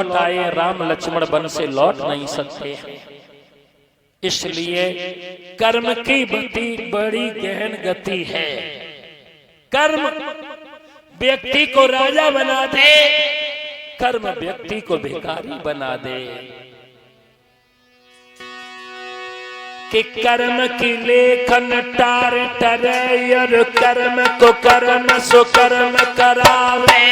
लौट आए, राम लक्ष्मण वन से लौट नहीं सकते। इसलिए कर्म की गति बड़ी गहन गति है। कर्म व्यक्ति को राजा बना दे, कर्म व्यक्ति को भिखारी बना दे। कि कर्म की लेखन टार टरे और कर्म को कर्म सो कर्म करावे।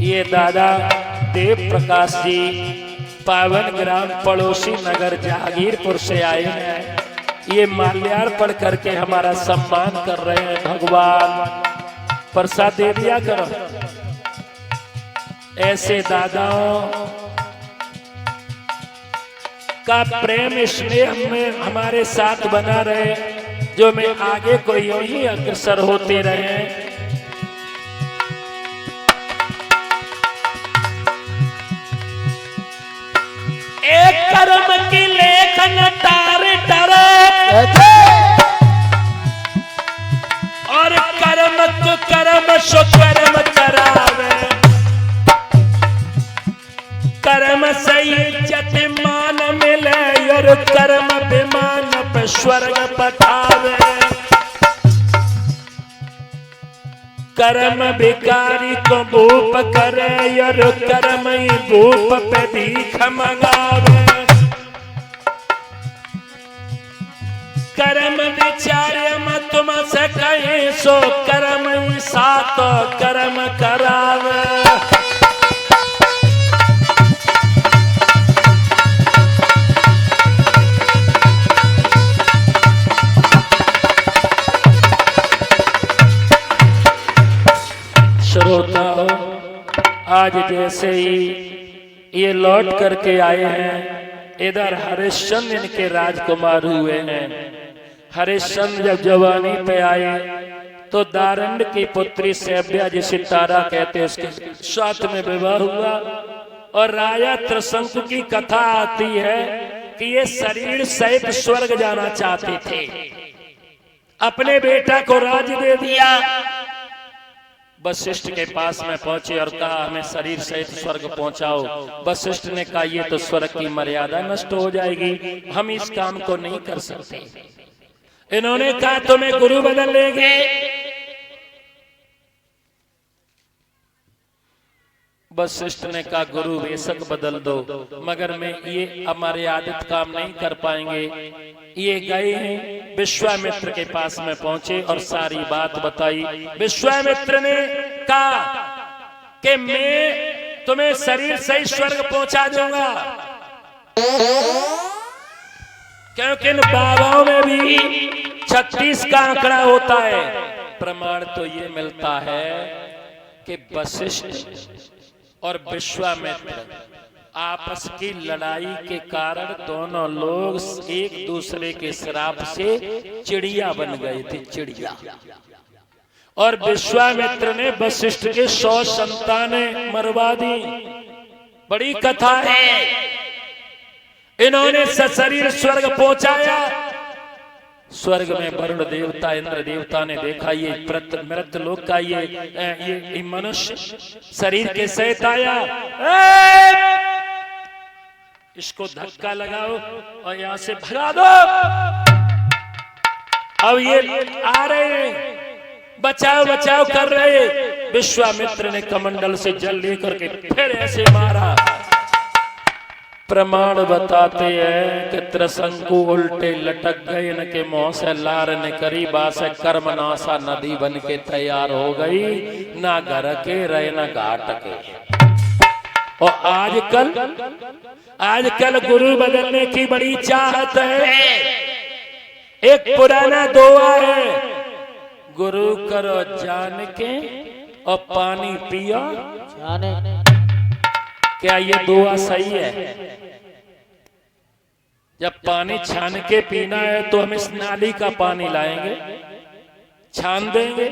ये दादा देव प्रकाश जी पावन ग्राम पड़ोसी नगर जहांगीरपुर से आए हैं। ये माल्यार्पण करके हमारा सम्मान कर रहे हैं। भगवान प्रसाद दे दिया करो। ऐसे दादाओं का प्रेम स्नेह में हमारे साथ बना रहे, जो मैं आगे को यूं ही अग्रसर होते रहे। एक कर्म की लेखन तार टरे और कर्म को कर्म सो कर्म करावे। कर्म से इज्जत मान मिले और कर्म विमान पे स्वर्ग पठावे। कर्म भिखारी को भूप करे और कर्म ही भूप पे भीख मंगावे। कर्म विचार्य मत तुम से कहीं सो कर्म ही सात कर्म करावे। श्रोताओं, आज जैसे ही ये लौट करके आए हैं, इधर हरिश्चंद्र इनके राजकुमार हुए हैं। हरिश्चंद्र जब जवानी पे आए तो दारंड की पुत्री सैव्या, जिसे तारा कहते, उसके साथ में विवाह हुआ। और राजा त्रिशंकु की कथा आती है कि ये शरीर सहित स्वर्ग जाना चाहते थे। अपने बेटा को राज दे दिया। वशिष्ठ के पास में पहुंचे और कहा हमें शरीर सहित स्वर्ग पहुंचाओ। वशिष्ठ ने कहा ये तो स्वर्ग की मर्यादा नष्ट हो जाएगी, हम इस काम को नहीं कर सकते। इन्होंने कहा तुम्हें गुरु बदल लेंगे। वशिष्ठ ने कहा गुरु बेशक बदल दो, मगर मैं ये अमर्यादित काम नहीं कर पाएंगे। ये गए हैं, विश्वामित्र के पास में पहुंचे और सारी बात बताई। विश्वामित्र ने कहा कि मैं तुम्हें शरीर सही स्वर्ग पहुंचा दूंगा, क्योंकि इन बाबाओं में भी 36 का आंकड़ा होता है। प्रमाण तो ये मिलता है कि वशिष्ठ और विश्वामित्र आपस की लड़ाई के कारण दोनों लोग एक दूसरे के श्राप से चिड़िया बन गए थे, चिड़िया। और विश्वामित्र ने वशिष्ठ के 100 संतानें मरवा दी। बड़ी कथा है। इन्होंने शरीर स्वर्ग पहुंचाया। स्वर्ग में वरुण देवता, इंद्र देवता ने देखा ये मृत लोक का ये मनुष्य शरीर के सहित आया, इसको धक्का लगाओ और यहां से भगा दो। अब ये आ रहे हैं, बचाओ बचाओ कर रहे। विश्वामित्र ने कमंडल से जल लेकर के फिर ऐसे मारा। प्रमाण बताते हैं कि त्रिशंकु उल्टे लटक गए, इनके मुंह से लार निकली। बास कर्मनाशा नदी बन के तैयार हो गई, ना घर के रहे ना घाट के। और आजकल गुरु बदलने की बड़ी चाहत है। एक पुराना दोहा है, गुरु करो जान के और पानी पियो जाने। क्या ये दुआ सही है? जब पानी छान के पीना है तो हम इस नाली का पानी लाएंगे, छान देंगे,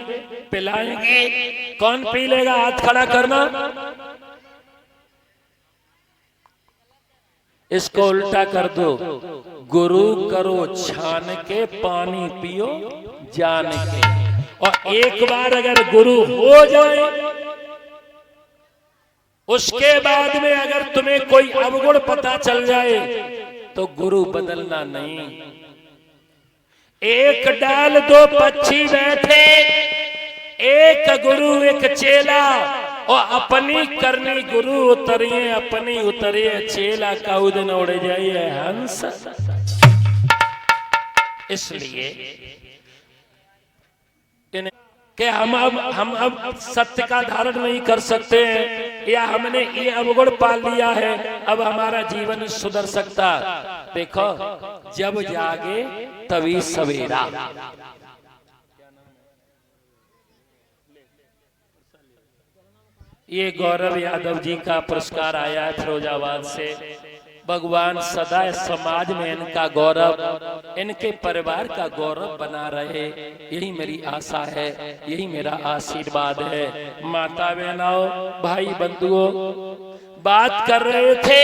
पिलाएंगे। कौन पी लेगा? हाथ खड़ा करना। इसको उल्टा कर दो, गुरु करो छान के, पानी पियो जान के। और एक बार अगर गुरु हो जाए, उसके बाद में अगर तुम्हें कोई अवगुण पता चल जाए तो गुरु बदलना नहीं। एक डाल दो पक्षी बैठे, एक गुरु एक चेला, और अपनी करनी गुरु उतरिए, अपनी उतरिए चेला, काउद न उड़ जाइए हंस। इसलिए कि हम अब सत्य का धारण नहीं कर सकते हैं, या हमने ये अवगुण पाल लिया है, अब हमारा जीवन सुधर सकता। देखो, जब जागे तभी सवेरा। ये गौरव यादव जी का पुरस्कार आया है फिरोजाबाद से। भगवान सदा समाज में इनका गौरव, इनके परिवार का गौरव बना रहे, यही मेरी आशा है, यही मेरा आशीर्वाद है। माता बहनों, भाई बंधुओं, बात कर रहे थे,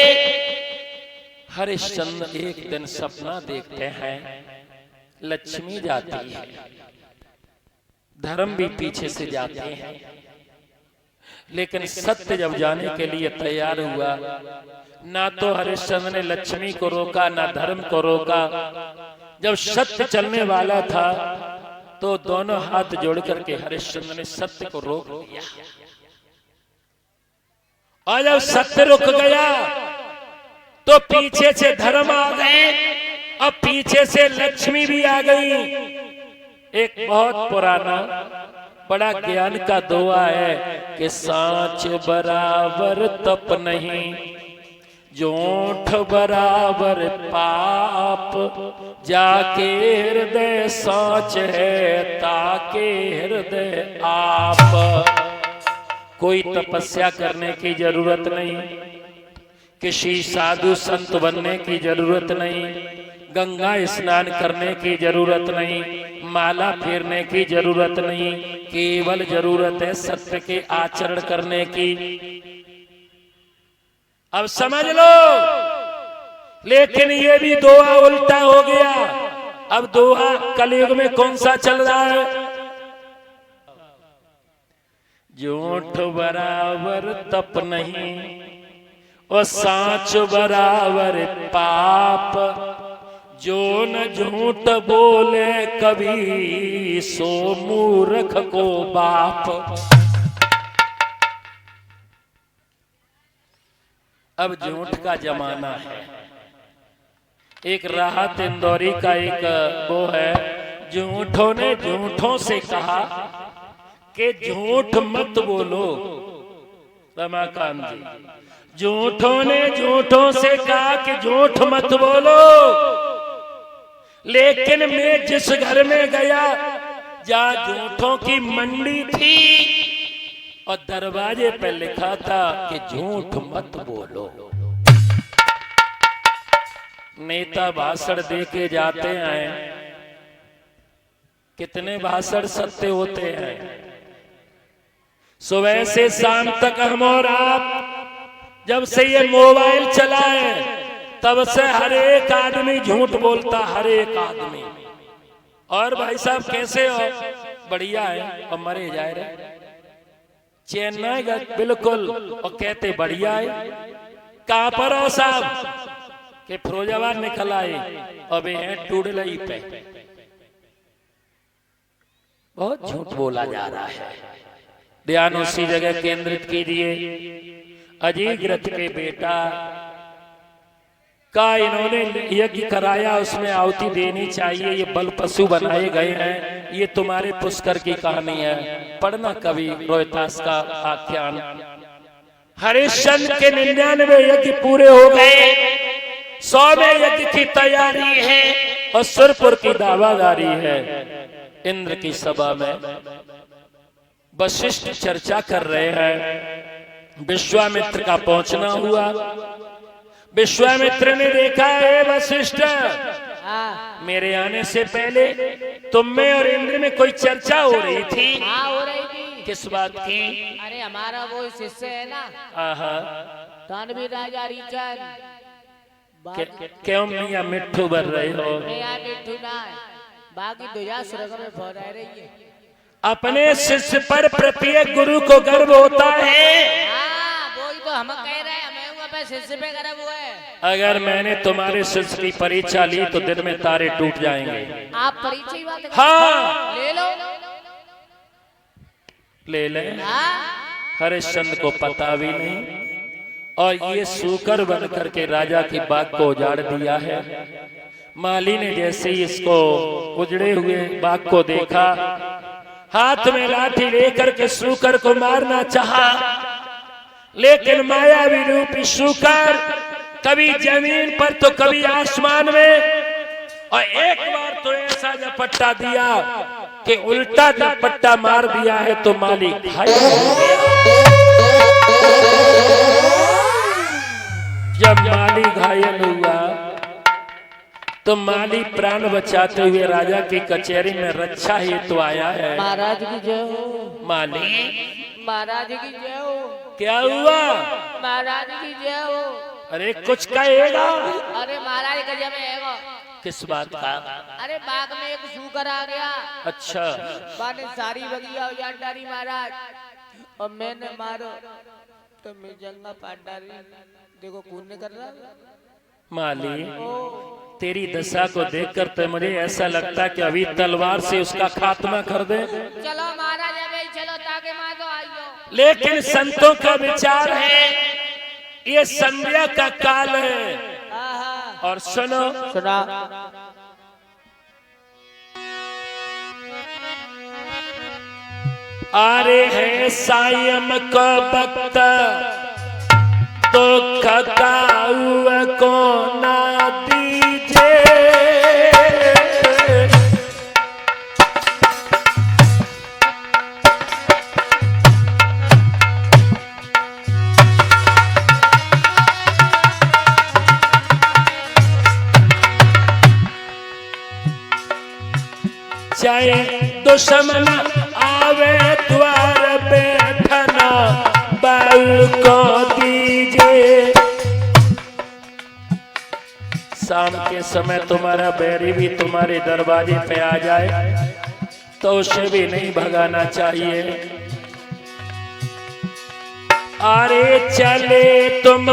हरिश्चंद्र एक दिन सपना देखते हैं, लक्ष्मी जाती है, धर्म भी पीछे से जाते हैं, लेकिन सत्य जब जाने के लिए तैयार हुआ, ना तो हरिश्चंद्र ने लक्ष्मी को रोका, ना धर्म को रोका। जब सत्य चलने वाला था तो दोनों हाथ जोड़ करके हरिश्चंद्र ने सत्य को रोक दिया। और जब सत्य रुक गया तो पीछे से धर्म आ गए, और पीछे से लक्ष्मी भी आ गई। एक बहुत पुराना बड़ा ज्ञान का दोहा है कि सांच बराबर तप नहीं, झूठ बराबर पाप, जाके हृदय सांच है, ताके हृदय आप। कोई तपस्या करने की जरूरत नहीं, किसी साधु संत बनने की जरूरत नहीं, गंगा स्नान करने की जरूरत नहीं, माला फेरने की जरूरत नहीं, केवल जरूरत है सत्य के आचरण करने की। अब समझ लो, लेकिन ये भी दोहा उल्टा हो गया। अब दोहा कलयुग में कौन सा चल रहा है? झूठ बराबर तप नहीं, और सांच बराबर पाप, जो न झूठ बोले कभी, सो मूर्ख को बाप। अब झूठ का जमाना है। एक राहत इंदौरी का एक वो है, झूठों ने झूठों से कहा कि झूठ मत बोलो। रमाकांत जी, झूठों ने झूठों से कहा कि झूठ मत बोलो, लेकिन मैं जिस घर में गया जहां झूठों की मंडी थी, और दरवाजे पे लिखा था कि झूठ मत बोलो। नेता भाषण दे के जाते हैं, कितने भाषण सत्य होते हैं। सुबह से शाम तक हम और आप जब से ये मोबाइल चला है, तब से हर एक आदमी झूठ बोलता, हर एक आदमी। और भाई साहब कैसे हो? बढ़िया है, और मरे जा रहे चेन्नई बिल्कुल, और कहते बढ़िया है। कहां पर हो साहब? के फिरोजाबाद निकल आए, अब है टूडलई पे। बहुत झूठ बोला जा रहा है। ध्यान उसी जगह केंद्रित कीजिए। अजीत रथ के बेटा का इन्होंने यज्ञ कराया, उसमें आहुति देनी चाहिए। ये बल पशु बनाए गए हैं। ये तुम्हारे पुष्कर की कहानी है, पढ़ना कवि रोहितास का आख्यान। हरिश्चंद्र के 99 यज्ञ पूरे हो गए, 100वें यज्ञ की तैयारी है, और सुरपुर की दावादारी है। इंद्र की सभा में वशिष्ठ चर्चा कर रहे हैं। विश्वामित्र का पहुंचना हुआ। विश्वामित्र ने देखा, है वशिष्ठ, मेरे आने से पहले तुम में और इंद्र में कोई चर्चा हो रही थी। हो रही थी। किस बात की? अरे हमारा वो शिष्य है ना, आहा, तानवीर राजा रीचन, क्यों मियां मिट्ठू बन रहे हो? मिट्ठू ना बाकी दुजा सुरगर में फहरा रही है। अपने शिष्य पर प्रत्येक गुरु को गर्व होता है। वही तो हम कह रहे हैं, हमें पे शिष्य पे गर्व हुआ है। अगर मैंने तुम्हारे शिष्य की परीक्षा ली तो दिन में तारे टूट जाएंगे। आप परीक्षा की बात? हाँ ले लो, ले ले। हरिश्चंद्र को पता भी नहीं और ये सूकर बन करके राजा की बाग को उजाड़ दिया है। माली ने जैसे ही इसको उजड़े हुए बाग को देखा, हाथ में लाठी लेकर के सूकर को मारना चाहा, लेकिन मायावी रूपी सूकर कभी जमीन पर तो कभी आसमान में, और एक बार तो ऐसा झपट्टा दिया कि उल्टा झपट्टा मार दिया है तो माली घायल हो गया। जब माली घायल हुआ तो माली प्राण बचाते हुए राजा की कचहरी में रक्षा हेतु आया है। महाराज की जय हो। माली महाराज की जय हो। क्या हुआ? महाराज की जय हो। अरे कुछ कहेगा? अरे महाराज का जब है किस बात का? अरे बाग में एक सूकर आ गया। अच्छा। बाने सारी बगिया उजाड़ डाली महाराज, और मैंने मारो तो मैं जंगा पाट डाली। देखो कूदने कर रहा। माली तेरी दशा को देखकर तो मुझे ऐसा लगता कि अभी तलवार से उसका खात्मा कर दे। चलो महाराज अभी चलो ताकि माँ तो आइयो। लेकिन संतों का विचार है ये संध्या का काल है। और सुनो, सुना। आरे है सायम का वक्त तो खकाऊ को ना दीजे। चाहे दुश्मन आवे द्वार बैठना बाल को दीजिए। शाम के समय तुम्हारा बैरी भी तुम्हारे दरवाजे पे आ जाए तो उसे भी नहीं भगाना चाहिए। अरे चले तुम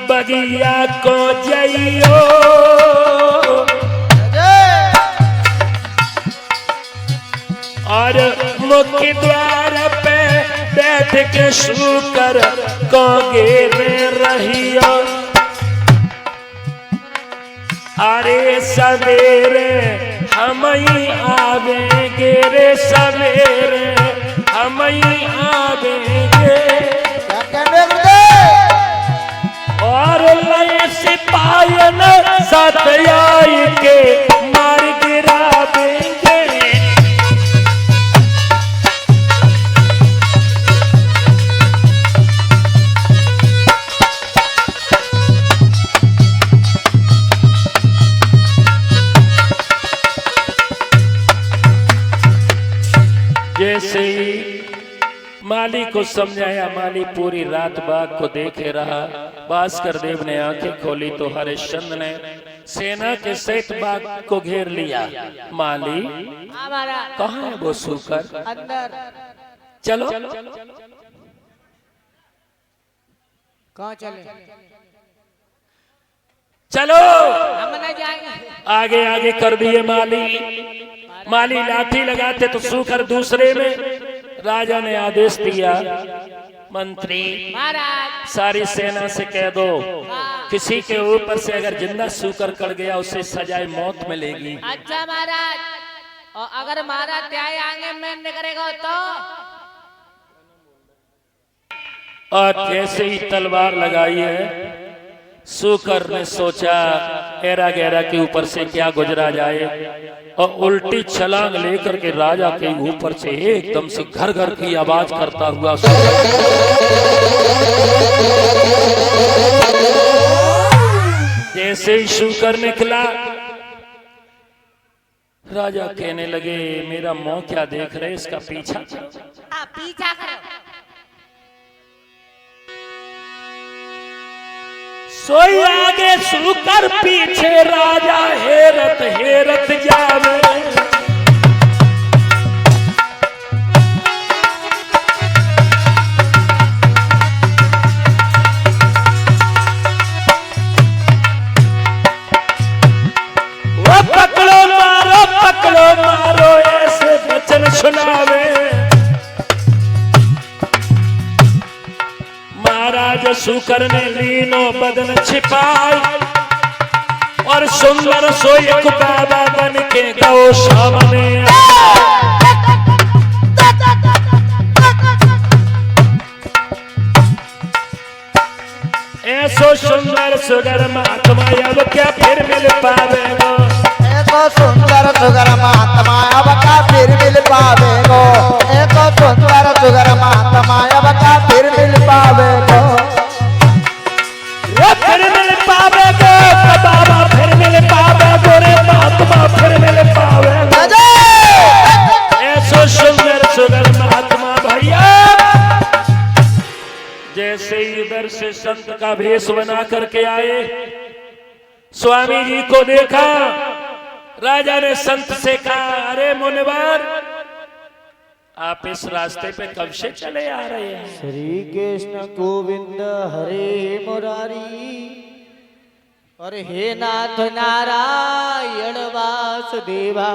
बगिया को जाइयो, और मुख्य द्वार पे बैठ के सूकर को घेरे रहियो। अरे सवेरे हम ही आवेंगे रे, सवेरे हम ही आवेंगे। और लय सिपाहियन साथ आई के मार गिरावेंगे। जैसे ही माली को समझाया, माली पूरी रात बाग को देखे रहा। भास्कर देव ने आंखें खोली तो हरिश्चंद्र ने सेना के सहित बाग को घेर लिया। माली कहाँ है वो सूकर? अंदर। चलो कहाँ चले? चलो हम न जाएंगे। आगे आगे कर दिए माली। माली लाठी लगाते तो सूकर दूसरे में। राजा ने आदेश दिया, मंत्री महाराज सारी सेना से कह दो किसी के ऊपर से अगर जिंदा सूकर कड़ गया उसे सजाए मौत मिलेगी। अच्छा महाराज, और अगर महाराज त्याग आगे में नहीं करेगा तो? और जैसे ही तलवार लगाई है, सूकर ने सोचा एरा गैरा के ऊपर से क्या गुजरा जाए, और उल्टी छलांग लेकर के राजा के ऊपर से एकदम से घर घर की आवाज करता हुआ जैसे ही सूकर निकला, राजा कहने लगे मेरा मुंह क्या देख रहे, इसका पीछा करो। पीछा करो। सोई आगे सुकर पीछे राजा हेरत हेरत जावे। वो पकड़ो मारो ऐसे वचन सुनावे। महाराज शुकर ने लीनो बदन छिपाई और सुंदर सोई एक बाबा बन के गौ सामने ऐसो सुंदर सुगर महात्मा अब क्या फिर मिल पावेगो। एको सुंदर सुगर महात्मा अब का फिर मिल पावेगो। एको सुंदर सुगर महात्मा अब का फिर मिल पावेगो। ये फिर मिल पावेगो तो बाबा फिर मिल पावेगो रे महात्मा फिर मिल पावेगो। ऐसो सुंदर सुगर महात्मा भैया जैसे इधर से संत का भेष बना करके आए, स्वामी जी को देखा, राजा ने संत से कहा, अरे मुनिवर आप इस रास्ते पे कब से चले आ रहे हैं? श्री कृष्ण गोविंद हरे मुरारी और हे नाथ नारायण वासुदेवा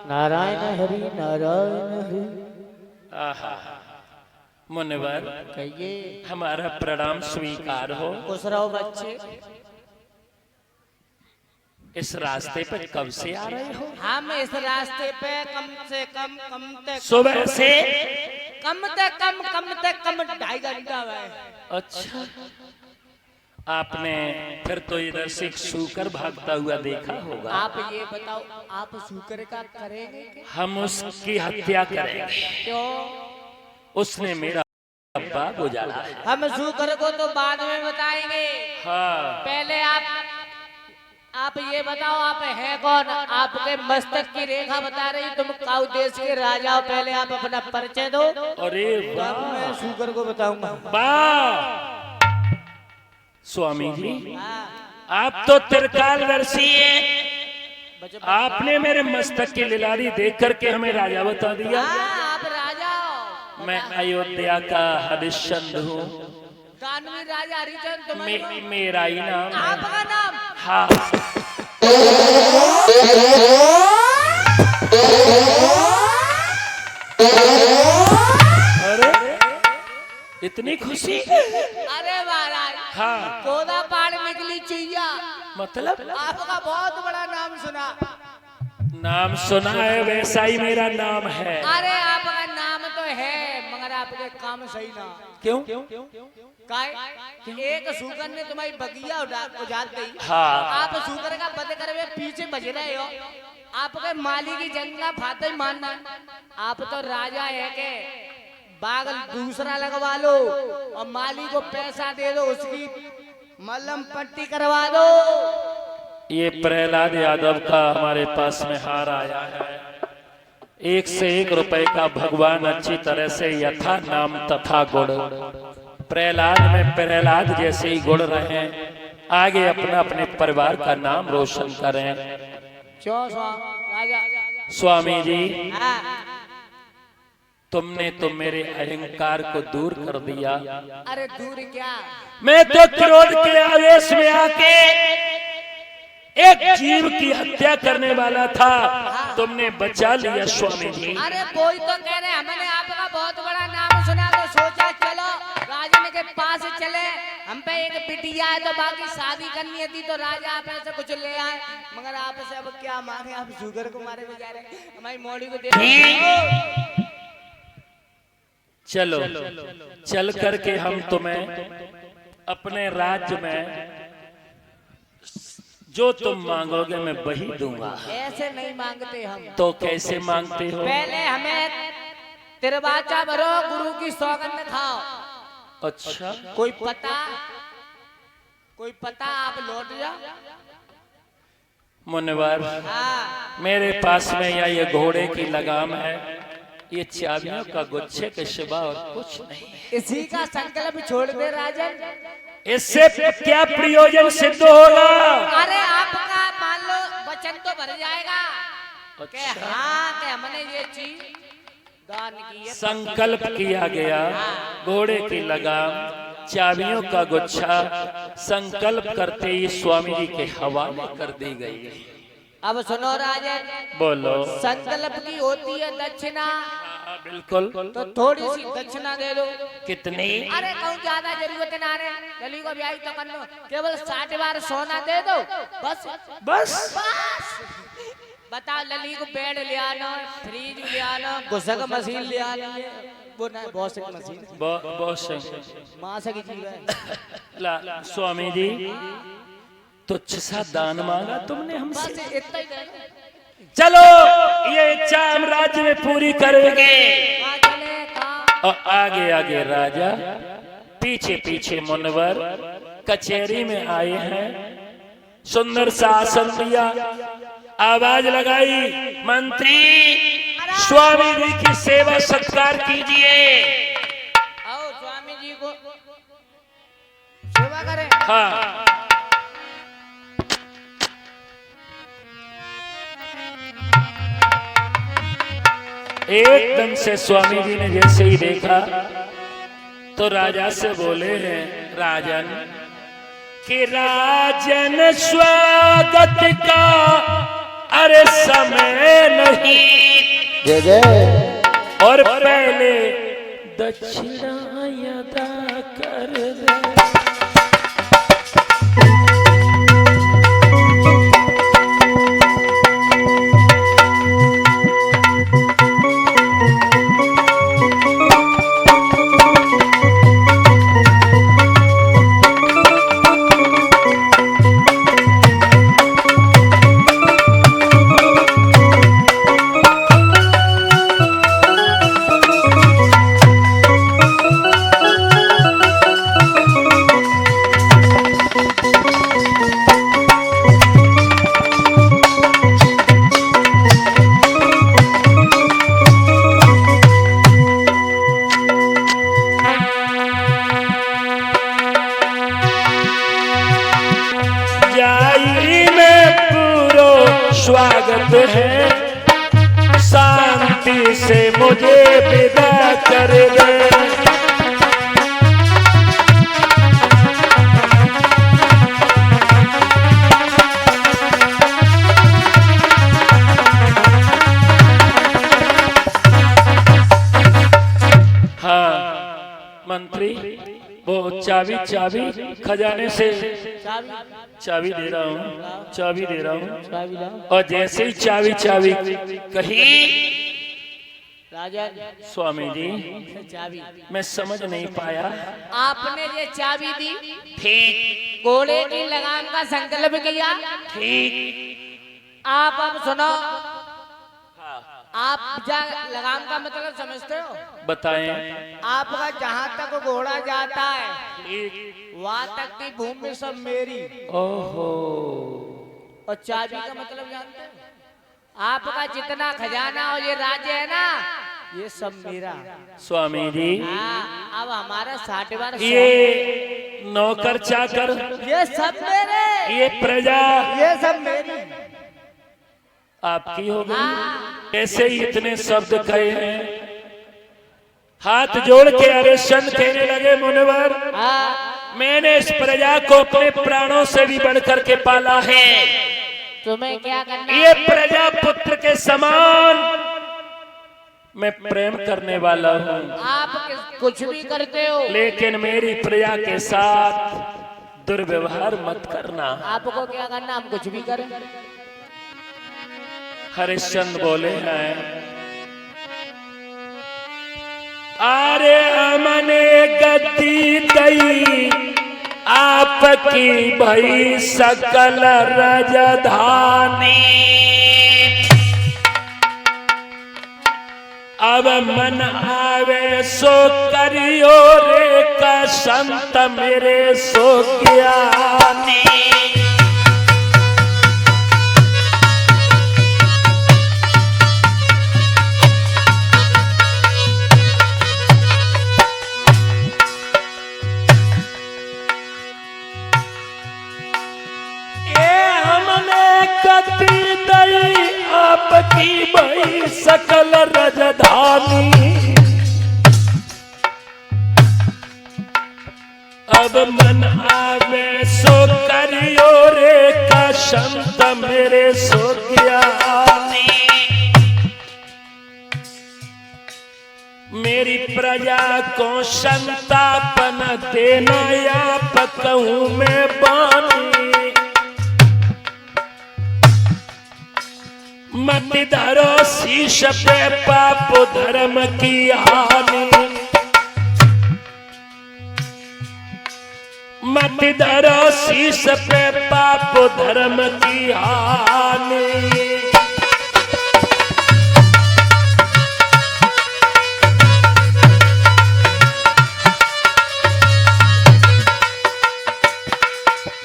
नारायण हरि नारायण हरि। आहा मुनिवर कहिए हमारा प्रणाम स्वीकार हो। खुश रहो बच्चे। इस रास्ते पे कब से आ रहे हो? हम इस रास्ते पे कम से कम सुबह से कम 2.5 घंटा हुआ है। अच्छा आपने फिर तो इधर से एक सूकर भागता हुआ देखा होगा। आप ये बताओ आप शुक्र का करेंगे क्या? हम उसकी हत्या करेंगे। क्यों? उसने मेरा बाग उजाड़ा है। हम शुक्र को तो बाद में बताएंगे। हाँ पहले आप ये बताओ आप है कौन? आपके मस्तक की रेखा बता रही तुम काऊ देश के राजा हो। पहले आप अपना परिचय दो। अरे वाह मैं शुक्र को बताऊंगा। वाह स्वामी जी आप तो त्रिकालदर्शी हैं। आपने मेरे मस्तक की लिलारी देख करके हमें राजा बता दिया। आप राजा हो। मैं अयोध्या का हरिश्चंद्र हूँ। दानवी राजा हरिचंद्र तुम्हारा मेरा ही नाम है। आपका नाम? हाँ अरे इतनी खुशी? अरे महाराज हाँ कोदा पाड़ निकली चुईया। मतलब आपका बहुत बड़ा नाम सुना। नाम सुना है वैसा ही मेरा नाम है। अरे आपका नाम तो है मगर आपके काम सही ना। क्यों? एक शुकर ने तुम्हारी बगिया उजाड़ दी। हाँ आप शुकर का बद करवे पीछे बज रहे हो। आपके माली की जंगा फाते मानना। आप तो राजा है के बागल दूसरा लगवा लो और माली को पैसा दे दो, उसकी मलहम पट्टी करवा दो। ये प्रहलाद यादव का हमारे पास में हार आया है। 1 से 1 रुपए का भगवान अच्छी तरह से यथा नाम तथा गुण। प्रहलाद में प्रहलाद जैसे ही गुण रहे, आगे अपना अपने परिवार का नाम रोशन करें। राजा स्वामी जी हाँ। तुमने तो मेरे अहंकार को दूर कर दिया। अरे दूर क्या, मैं तो क्रोध के आवेश में आके एक जीव की हत्या करने वाला था, तुमने बचा लिया स्वामी जी। अरे कोई तो कह रहे हमने आपका बहुत बड़ा नाम सुना तो सोचा चलो राजा के पास चले। हम पे एक बिटिया है तो बाकी शादी करनी थी तो राजा आप से कुछ ले आए, मगर आप से अब क्या मांगे? आप शुगर को मारे जा रहे, हमारी मोड़ी को देख। चलो चल करके हम तुम्हें अपने राज्य में जो तुम मांगोगे मैं वही दूंगा। ऐसे नहीं मांगते हम। तो कैसे मांगते हो? पहले हमें तिरबाचा भरो, गुरु की सौगंध खाओ। अच्छा कोई पता आप लौट जाओ। मुनिवर हाँ। मेरे पास में या ये घोड़े की लगाम है, ये चाबियों का गुच्छे के सिवा और कुछ नहीं। इसी का संकल्प छोड़ दे राजन। इससे क्या प्रयोजन सिद्ध होगा? अरे आपका मान लो वचन तो भर जाएगा कि अच्छा। हाँ कि हमने ये चीज दान की है। संकल्प किया गया, घोड़े की लगाम, चाबियों का गुच्छा संकल्प करते ही स्वामी जी के हवाले कर दी गई। अब सुनो राजन, बोलो। संकल्प की होती है दक्षिणा, बिल्कुल। तो थोड़ी सी दक्षिणा दे दो। कितनी? अरे कहूँ ज्यादा जरूरत ना रे, लली को ब्याह तो कर लो, केवल 60 बार सोना दे दो बस। बस बताओ, लली को बेड ले आना, फ्रिज ले आना, घुसक मशीन ले आना, वो ना वॉशिंग मशीन, बहुत माँ से की चीज है। ला स्वामी जी, तुच्छ सा दान मांगा तुमने हमसे। बस इतना ही दे दो। चलो ये इच्छा हम राज्य में पूरी करेंगे। कहाँ चले, कहाँ? और आगे आगे राजा, पीछे पीछे मुनवर कचहरी में आए हैं। सुंदर सा आसन दिया, आवाज लगाई, मंत्री स्वामी जी की सेवा सत्कार कीजिए। आओ स्वामी जी को सेवा करें। हाँ। एकदम से स्वामी जी ने जैसे ही देखा तो राजा से बोले हैं, राजन कि राजन स्वागत का अरे समय नहीं, जय जय। और पहले दक्षिणा अदा कर दे। स्वागत है, शांति से मुझे विदा कर दे। हाँ मंत्री, वो चाबी खजाने से चाबी दे रहा हूँ, चाबी दे रहा हूँ। और जैसे ही चाबी कही, राजा स्वामी जी चाबी मैं समझ नहीं पाया। आपने ये चाबी दी, ठीक घोड़े की लगाम का संकल्प किया, ठीक। आप अब सुनो, आप लगाम का मतलब समझते हो? बताएं। आपका जहाँ तक घोड़ा जाता है ठीक। वहाँ तक की भूमि सब मेरी। ओहो। और चाबी का मतलब जानते हो? आपका जितना खजाना और ये राज्य है ना, ये सब मेरा। स्वामी जी हाँ, अब हमारा 60 बार ये नौकर चाकर, ये सब मेरे, ये प्रजा, ये सब मेरी आपकी हो गई। ऐसे ही इतने शब्द कहे हैं, हाथ जोड़ के अरे सन कहने लगे, मुनवर मैंने इस प्रजा को अपने प्राणों से भी बढ़कर के पाला है। तुम्हें क्या करना? ये प्रजा पुत्र के समान मैं प्रेम करने वाला हूँ। आप कुछ भी करते हो, लेकिन मेरी प्रजा के साथ दुर्व्यवहार मत करना। आपको क्या करना? हम कुछ भी करें। हरिश्चंद्र बोले हैं, अरे हमने गद्दी दई आपकी भई सकल राजधानी, अब मन आवे सो करियो रे का संत मेरे सो ज्ञानी। भई सकल रजधानी। अब मन आवे सो करियो रे का संत मेरे सो ज्ञानी। मेरी प्रजा को संतापन देना आप कहूँ मैं बानी। मत धरो शीश पे पाप धर्म की हानि। मत धरो शीश पे पाप धर्म की हानि।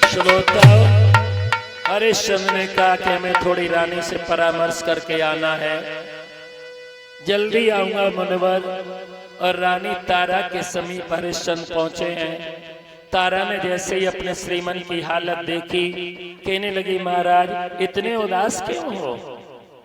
श्रोता, हरिश्चंद्र ने कहा कि हमें थोड़ी रानी से परामर्श करके आना है, जल्दी आऊंगा मुनिवर। और रानी तारा के समीप हरिश्चंद्र पहुंचे हैं। तारा ने जैसे ही अपने श्रीमन की हालत देखी, कहने लगी महाराज इतने उदास क्यों हो?